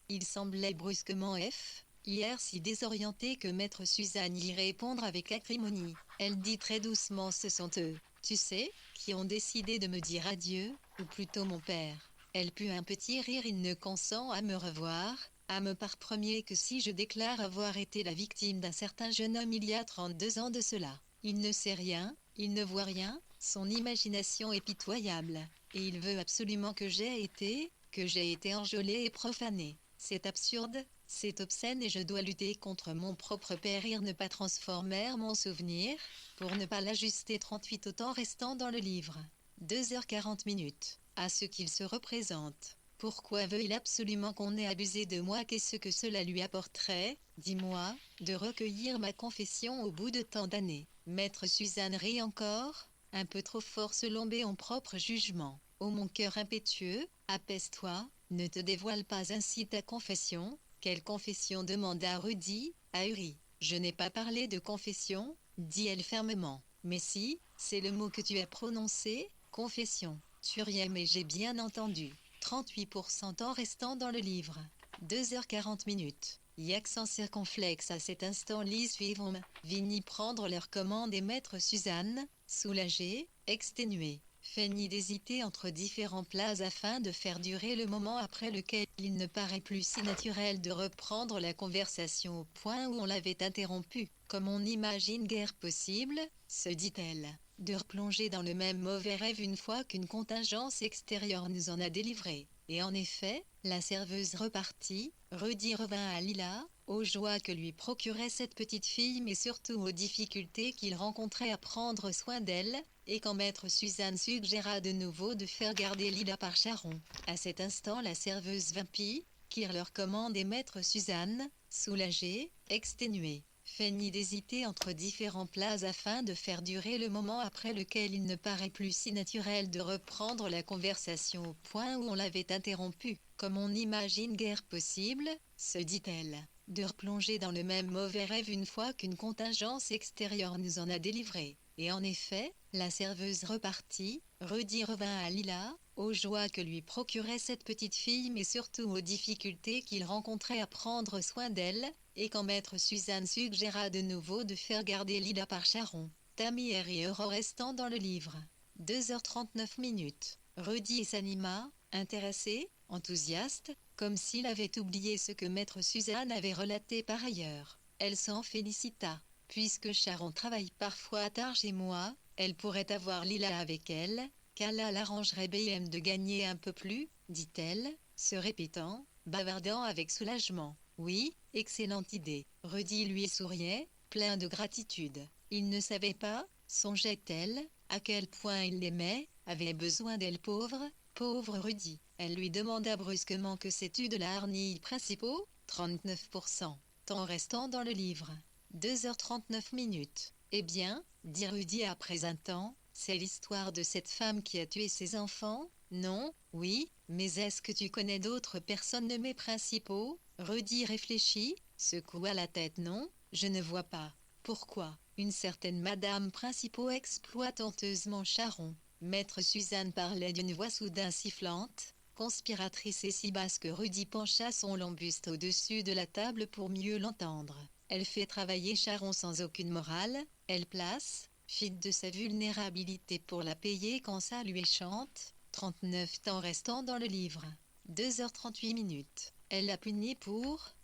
Il semblait brusquement hier si désorienté que Maître Suzanne y répondre avec acrimonie. Elle dit très doucement ce sont eux, tu sais, qui ont décidé de me dire adieu, ou plutôt mon père. Elle put un petit rire il ne consent à me revoir, à me par premier que si je déclare avoir été la victime d'un certain jeune homme il y a 32 ans de cela. Il ne sait rien, il ne voit rien, son imagination est pitoyable, et il veut absolument que j'ai été enjolée et profanée. C'est absurde, c'est obscène et je dois lutter contre mon propre périr ne pas transformer mon souvenir, pour ne pas l'ajuster 38 autant restant dans le livre. 2h40. À ce qu'il se représente. Pourquoi veut-il absolument qu'on ait abusé de moi? Qu'est-ce que cela lui apporterait, dis-moi, de recueillir ma confession au bout de tant d'années? Maître Suzanne rit encore, un peu trop fort selon mon propre jugement. Ô mon cœur impétueux, apaise-toi, ne te dévoile pas ainsi ta confession. Quelle confession? demanda Rudy, ahuri. Je n'ai pas parlé de confession, dit-elle fermement. Mais si, c'est le mot que tu as prononcé, confession. Tu riais mais j'ai bien entendu. 38% en restant dans le livre. 2h40. Accent circonflexe à cet instant Lise suivant Vigny prendre leur commande et Maître Suzanne, soulagée, exténuée, feignit d'hésiter entre différents plats afin de faire durer le moment après lequel il ne paraît plus si naturel de reprendre la conversation au point où on l'avait interrompue. Comme on n'imagine guère possible, se dit-elle, de replonger dans le même mauvais rêve une fois qu'une contingence extérieure nous en a délivré. Et en effet, la serveuse repartit, Rudy revint à Lila, aux joies que lui procurait cette petite fille mais surtout aux difficultés qu'il rencontrait à prendre soin d'elle, et quand Maître Suzanne suggéra de nouveau de faire garder Lila par Sharon. À cet instant la serveuse vint piquer leur commande et Maître Suzanne, soulagée, exténuée, feignit d'hésiter entre différents plats afin de faire durer le moment après lequel il ne paraît plus si naturel de reprendre la conversation au point où on l'avait interrompue. Comme on n'imagine guère possible, se dit-elle, de replonger dans le même mauvais rêve une fois qu'une contingence extérieure nous en a délivré. Et en effet, la serveuse repartit, Rudy revint à Lila, aux joies que lui procurait cette petite fille mais surtout aux difficultés qu'il rencontrait à prendre soin d'elle, et quand Maître Suzanne suggéra de nouveau de faire garder Lila par Sharon. Tammy et Aurore restant dans le livre. 2h39. Rudy s'anima, intéressé, enthousiaste, comme s'il avait oublié ce que Maître Suzanne avait relaté par ailleurs. Elle s'en félicita. Puisque Sharon travaille parfois tard chez moi, elle pourrait avoir Lila avec elle, qu'Allah l'arrangerait bien de gagner un peu plus, dit-elle, se répétant, bavardant avec soulagement. Oui, excellente idée. Rudy lui souriait, plein de gratitude. Il ne savait pas, songeait-elle, à quel point il l'aimait, avait besoin d'elle pauvre Rudy. Elle lui demanda brusquement que sais-tu de la harnie principaux? 39%. Tant restant dans le livre. 2h39. Eh bien, dit Rudy après un temps, c'est l'histoire de cette femme qui a tué ses enfants? Non, oui, mais est-ce que tu connais d'autres personnes nommées principaux? Rudy réfléchit, secoua la tête. Non, je ne vois pas. Pourquoi? Une certaine Madame Principaux exploite honteusement Sharon. Maître Suzanne parlait d'une voix soudain sifflante, conspiratrice et si basse que Rudy pencha son long buste au-dessus de la table pour mieux l'entendre. Elle fait travailler Sharon sans aucune morale, elle place, fide de sa vulnérabilité pour la payer quand ça lui chante, 39 temps restant dans le livre. 2h38 minutes. Elle l'a puni pour,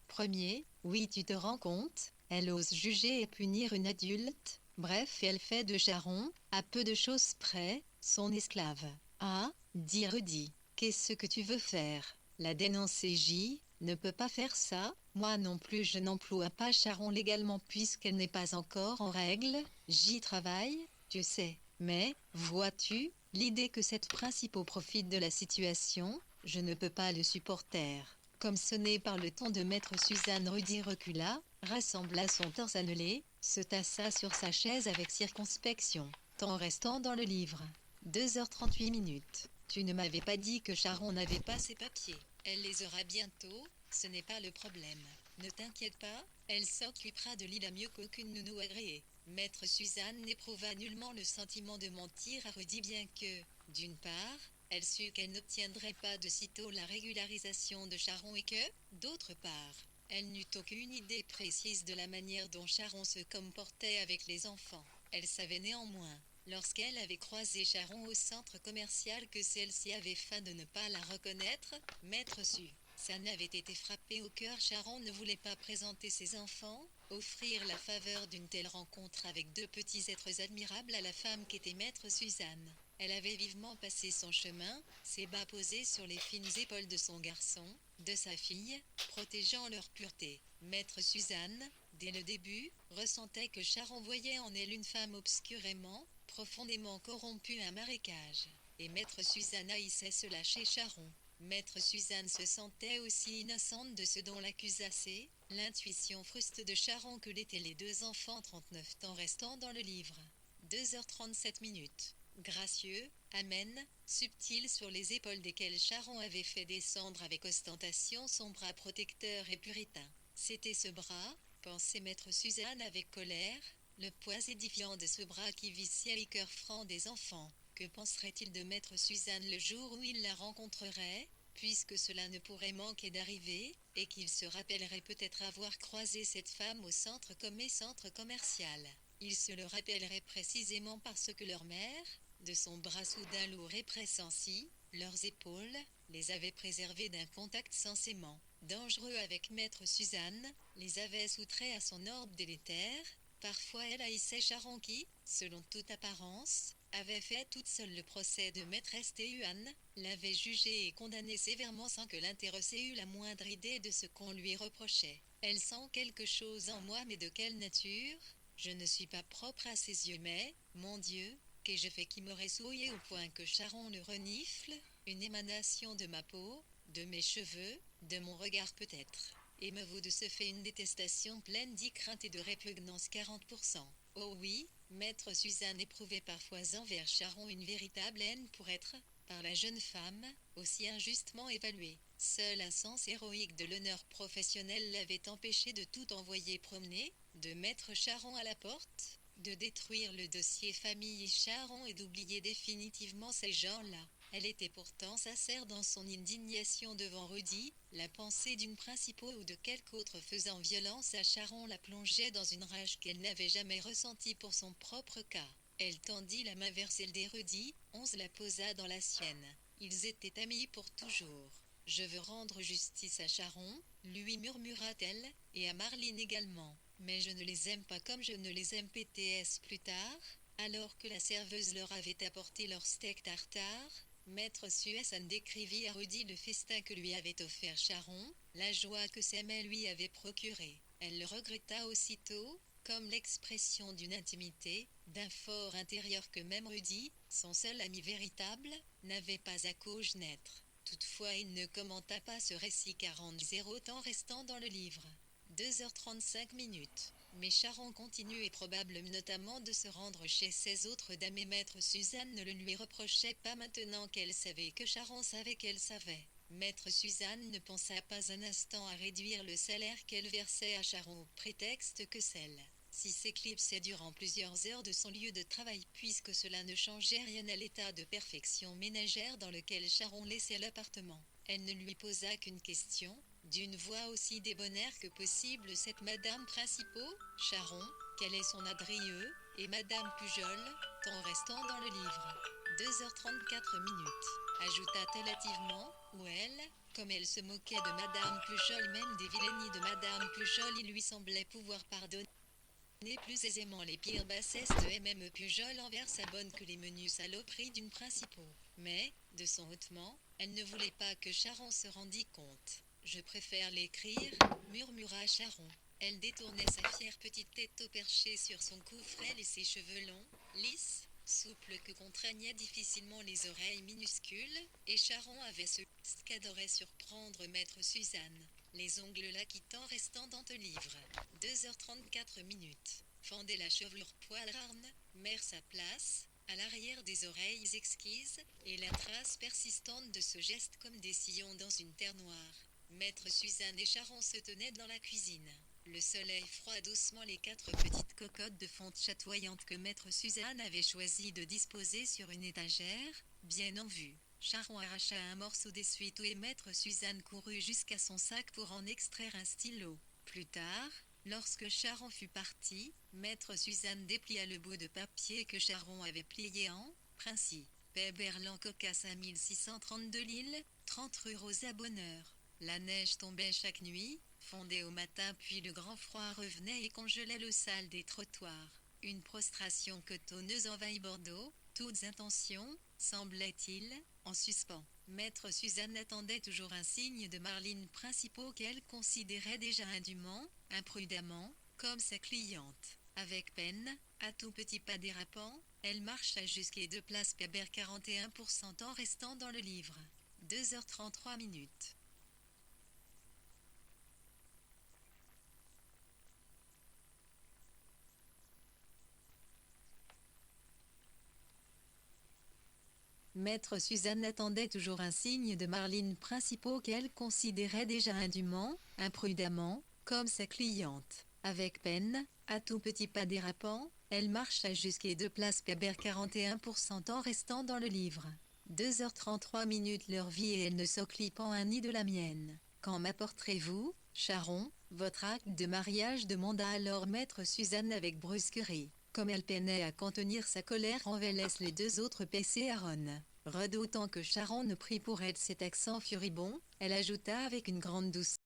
premier, oui tu te rends compte, elle ose juger et punir une adulte, bref elle fait de Sharon, à peu de choses près, son esclave. Ah, dit Rudy, qu'est-ce que tu veux faire? La dénoncer J, ne peut pas faire ça, moi non plus je n'emploie pas Sharon légalement puisqu'elle n'est pas encore en règle, j'y travaille, tu sais. Mais, vois-tu, l'idée que cette principaux profite de la situation, je ne peux pas le supporter. Comme sonné par le ton de maître Suzanne, Rudy recula, rassembla son torse annelé, se tassa sur sa chaise avec circonspection, temps restant dans le livre. 2h38 minutes. Tu ne m'avais pas dit que Sharon n'avait pas ses papiers. Elle les aura bientôt, ce n'est pas le problème. Ne t'inquiète pas, elle s'occupera de Lila mieux qu'aucune nounou agréée. Maître Suzanne n'éprouva nullement le sentiment de mentir à Rudy bien que, d'une part, elle sut qu'elle n'obtiendrait pas de sitôt la régularisation de Sharon et que, d'autre part, elle n'eut aucune idée précise de la manière dont Sharon se comportait avec les enfants. Elle savait néanmoins, lorsqu'elle avait croisé Sharon au centre commercial que celle-ci avait faim de ne pas la reconnaître, Maître Suzanne avait été frappée au cœur. Sharon ne voulait pas présenter ses enfants, offrir la faveur d'une telle rencontre avec deux petits êtres admirables à la femme qu'était Maître Suzanne. Elle avait vivement passé son chemin, ses bas posés sur les fines épaules de son garçon, de sa fille, protégeant leur pureté. Maître Suzanne, dès le début, ressentait que Sharon voyait en elle une femme obscurément, profondément corrompue, un marécage. Et Maître Suzanne haïssait cela chez Sharon. Maître Suzanne se sentait aussi innocente de ce dont l'accusassait, l'intuition fruste de Sharon que l'étaient les deux enfants. 39 temps restant dans le livre. 2h37 minutes. Gracieux, amène, subtil sur les épaules desquelles Sharon avait fait descendre avec ostentation son bras protecteur et puritain. C'était ce bras, pensait Maître Suzanne avec colère, le poids édifiant de ce bras qui viciait les cœurs francs des enfants. Que penserait-il de Maître Suzanne le jour où il la rencontrerait, puisque cela ne pourrait manquer d'arriver, et qu'il se rappellerait peut-être avoir croisé cette femme au centre commercial. Il se le rappellerait précisément parce que leur mère, de son bras soudain lourd et pressant si, leurs épaules, les avait préservés d'un contact censément dangereux avec Maître Suzanne, les avait soustraits à son ordre délétère. Parfois elle haïssait Sharon qui, selon toute apparence, avait fait toute seule le procès de maîtresse Théuan, l'avait jugé et condamné sévèrement sans que l'intéressée eût la moindre idée de ce qu'on lui reprochait. Elle sent quelque chose en moi, mais de quelle nature? Je ne suis pas propre à ses yeux, mais, mon Dieu, qu'ai-je fait qui m'aurait souillé au point que Sharon le renifle? Une émanation de ma peau, de mes cheveux, de mon regard peut-être. Et me vaut de ce fait une détestation pleine d'icrainte et de répugnance 40%. Oh oui, Maître Suzanne éprouvait parfois envers Sharon une véritable haine pour être, par la jeune femme, aussi injustement évaluée. Seul un sens héroïque de l'honneur professionnel l'avait empêché de tout envoyer promener, de mettre Sharon à la porte, de détruire le dossier famille Sharon et d'oublier définitivement ces gens-là. Elle était pourtant sincère dans son indignation devant Rudy, la pensée d'une principaux ou de quelque autre faisant violence à Sharon la plongeait dans une rage qu'elle n'avait jamais ressentie pour son propre cas. Elle tendit la main vers celle des Rudy, on se la posa dans la sienne. Ils étaient amis pour toujours. Je veux rendre justice à Sharon, lui murmura-t-elle, et à Marlene également. Mais je ne les aime pas comme je ne les aime. PTS plus tard, alors que la serveuse leur avait apporté leur steak tartare, Maître Suzanne décrivit à Rudy le festin que lui avait offert Sharon, la joie que ses mains lui avaient procurée. Elle le regretta aussitôt, comme l'expression d'une intimité, d'un fort intérieur que même Rudy, son seul ami véritable, n'avait pas à connaître. Toutefois il ne commenta pas ce récit 40 temps restant dans le livre. 2h35 minutes. Mais Sharon continuait probable notamment de se rendre chez ses autres dames et Maître Suzanne ne le lui reprochait pas maintenant qu'elle savait que Sharon savait qu'elle savait. Maître Suzanne ne pensa pas un instant à réduire le salaire qu'elle versait à Sharon au prétexte que celle Francis s'éclipsait durant plusieurs heures de son lieu de travail puisque cela ne changeait rien à l'état de perfection ménagère dans lequel Sharon laissait l'appartement. Elle ne lui posa qu'une question, d'une voix aussi débonnaire que possible. Cette Madame Principaux, Sharon, quel est son adresse? Et Madame Pujol, en restant dans le livre. 2h34 minutes, ajouta-t-elle hâtivement, ou elle, comme elle se moquait de Madame Pujol, même des vilainies de Madame Pujol, il lui semblait pouvoir pardonner plus aisément les pires bassesses de M.M. Pujol envers sa bonne que les menues saloperies d'une Principaux. Mais, de son hautement, elle ne voulait pas que Sharon se rendît compte. Je préfère l'écrire, murmura Sharon. Elle détournait sa fière petite tête au perché sur son cou frêle et ses cheveux longs, lisses, souples que contraignaient difficilement les oreilles minuscules, et Sharon avait ce qu'adorait surprendre maître Suzanne. Les ongles laquitants restant dans le livre. 2h34 minutes. Fendait la chevelure poilarde, mère sa place, à l'arrière des oreilles exquises, et la trace persistante de ce geste comme des sillons dans une terre noire. Maître Suzanne et Sharon se tenaient dans la cuisine. Le soleil froid doucement les 4 petites cocottes de fonte chatoyantes que maître Suzanne avait choisi de disposer sur une étagère, bien en vue. Sharon arracha un morceau d'essuie-tout et maître Suzanne courut jusqu'à son sac pour en extraire un stylo. Plus tard, lorsque Sharon fut partie, maître Suzanne déplia le bout de papier que Sharon avait plié en principe. Berlan Coca 5632 Lille, 30 rue Rosa Bonheur. La neige tombait chaque nuit, fondait au matin puis le grand froid revenait et congelait le sale des trottoirs. Une prostration cotonneuse envahit Bordeaux, toutes intentions, semblait-il, en suspens. Maître Suzanne attendait toujours un signe de Marline Principaux qu'elle considérait déjà indûment, imprudemment, comme sa cliente. Avec peine, à tout petit pas dérapant, elle marcha jusqu'à 2 places Pébert 41% en restant dans le livre. 2h33 minutes. Maître Suzanne attendait toujours un signe de Marline Principaux qu'elle considérait déjà indûment, imprudemment, comme sa cliente. Avec peine, à tout petit pas dérapant, elle marcha jusqu'à 2 places Pébert 41% en restant dans le livre. 2h33 minutes leur vie et elle ne s'occupe un nid de la mienne. Quand m'apporterez-vous, Sharon, votre acte de mariage demanda alors maître Suzanne avec brusquerie. Comme elle peinait à contenir sa colère envers les 2 autres PC Aaron. Redoutant que Sharon ne prit pour elle cet accent furibond, elle ajouta avec une grande douceur.